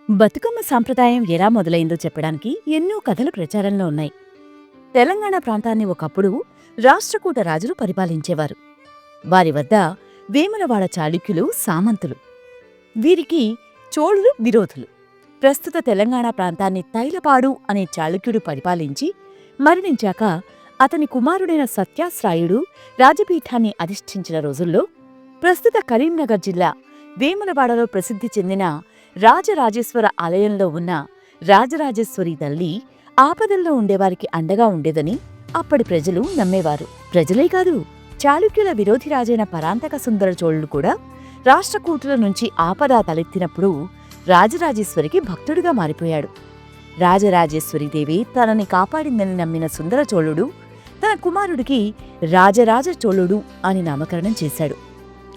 బతుకమ్మ సాంప్రదాయం ఎలా మొదలైందో చెప్పడానికి ఎన్నో కథలు ప్రచారంలో ఉన్నాయి. తెలంగాణ ప్రాంతాన్ని ఒకప్పుడు రాష్ట్రకూట రాజులు పరిపాలించేవారు. వారి వద్ద వేములవాడ చాళుక్యులు సామంతులు. వీరికి చోళులు విరోధులు. ప్రస్తుత తెలంగాణ ప్రాంతాన్ని తైలపాడు అనే చాళుక్యుడు పరిపాలించి మరణించాక అతని కుమారుడైన సత్యాశ్రాయుడు రాజపీఠాన్ని అధిష్ఠించిన రోజుల్లో ప్రస్తుత కరీంనగర్ జిల్లా వేములవాడలో ప్రసిద్ధి చెందిన రాజరాజేశ్వర ఆలయంలో ఉన్న రాజరాజేశ్వరి తల్లి ఆపదల్లో ఉండేవారికి అండగా ఉండేదని అప్పటి ప్రజలు నమ్మేవారు. ప్రజలే కాదు, చాళుక్యుల విరోధి రాజైన పరాంతక సుందర చోళుడు కూడా రాష్ట్రకూటుల నుంచి ఆపద తలెత్తినప్పుడు రాజరాజేశ్వరికి భక్తుడిగా మారిపోయాడు. రాజరాజేశ్వరీదేవి తనని కాపాడిందని నమ్మిన సుందర చోళుడు తన కుమారుడికి రాజరాజ చోళుడు అని నామకరణం చేశాడు.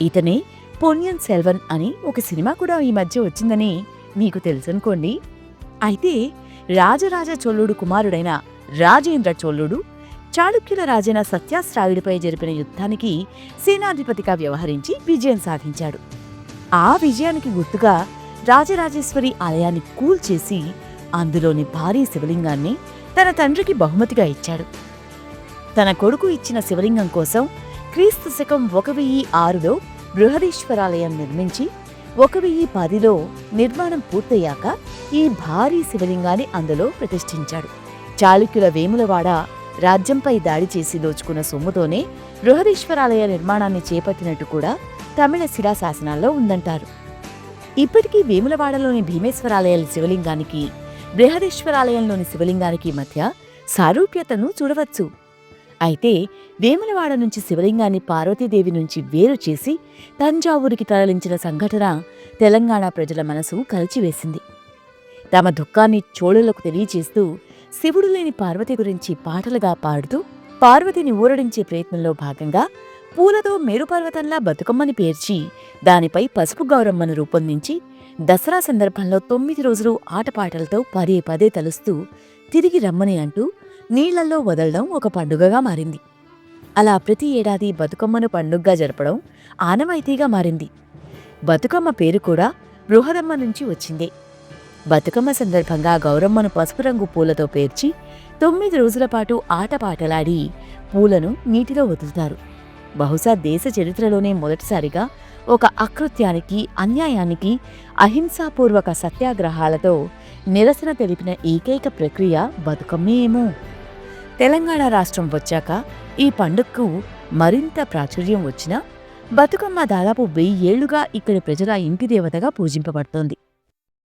ఇతనే పొన్నియిన్ సెల్వన్ అని ఒక సినిమా కూడా ఈ మధ్య వచ్చిందని మీకు తెలుసనుకోండి. అయితే రాజరాజ చోళుడు కుమారుడైన రాజేంద్ర చోళుడు చాళుక్యుల రాజైన సత్యాశ్రాయుడిపై జరిపిన యుద్ధానికి సేనాధిపతిగా వ్యవహరించి విజయం సాధించాడు. ఆ విజయానికి గుర్తుగా రాజరాజేశ్వరి ఆలయాన్ని కూల్చేసి అందులోని భారీ శివలింగాన్ని తన తండ్రికి బహుమతిగా ఇచ్చాడు. తన కొడుకు ఇచ్చిన శివలింగం కోసం క్రీస్తు శకం 1006లో బృహదీశ్వరాలయం నిర్మించి 1010లో నిర్మాణం పూర్తయ్యాక ఈ భారీ శివలింగాన్ని అందులో ప్రతిష్ఠించాడు. చాళుక్యుల వేములవాడ రాజ్యంపై దాడి చేసి దోచుకున్న సొమ్ముతోనే బృహదీశ్వరాలయ నిర్మాణాన్ని చేపట్టినట్టు కూడా తమిళ శిలాశాసనాల్లో ఉందంటారు. ఇప్పటికీ వేములవాడలోని భీమేశ్వరాలయాల శివలింగానికి బృహదీశ్వరాలయంలోని శివలింగానికి మధ్య సారూప్యతను చూడవచ్చు. అయితే వేములవాడ నుంచి శివలింగాన్ని పార్వతీదేవి నుంచి వేరు చేసి తంజావూరికి తరలించిన సంఘటన తెలంగాణ ప్రజల మనసు కలిచివేసింది. తమ దుఃఖాన్ని చోళులకు తెలియచేస్తూ శివుడు లేని పార్వతి గురించి పాటలుగా పాడుతూ పార్వతిని ఊరడించే ప్రయత్నంలో భాగంగా పూలతో మేరుపర్వతంలా బతుకమ్మని పేర్చి దానిపై పసుపు గౌరమ్మను రూపొందించి దసరా సందర్భంలో 9 రోజులు ఆటపాటలతో పదే పదే తలుస్తూ తిరిగి రమ్మని అంటూ నీళ్లలో వదలడం ఒక పండుగగా మారింది. అలా ప్రతి ఏడాది బతుకమ్మను పండుగగా జరపడం ఆనవాయితీగా మారింది. బతుకమ్మ పేరు కూడా బృహదమ్మ నుంచి వచ్చిందే. బతుకమ్మ సందర్భంగా గౌరమ్మను పసుపు రంగు పూలతో పేర్చి 9 రోజుల పాటు ఆటపాటలాడి పూలను నీటిలో వదులుతారు. బహుశా దేశ చరిత్రలోనే మొదటిసారిగా ఒక అకృత్యానికి, అన్యాయానికి అహింసాపూర్వక సత్యాగ్రహాలతో నిరసన తెలిపిన ఏకైక ప్రక్రియ బతుకమ్మే ఏమో. తెలంగాణ రాష్ట్రం వచ్చాక ఈ పండుగకు మరింత ప్రాచుర్యం వచ్చినా బతుకమ్మ దాదాపు 1000 ఏళ్లుగా ఇక్కడి ప్రజల ఇంటి దేవతగా పూజింపబడుతోంది.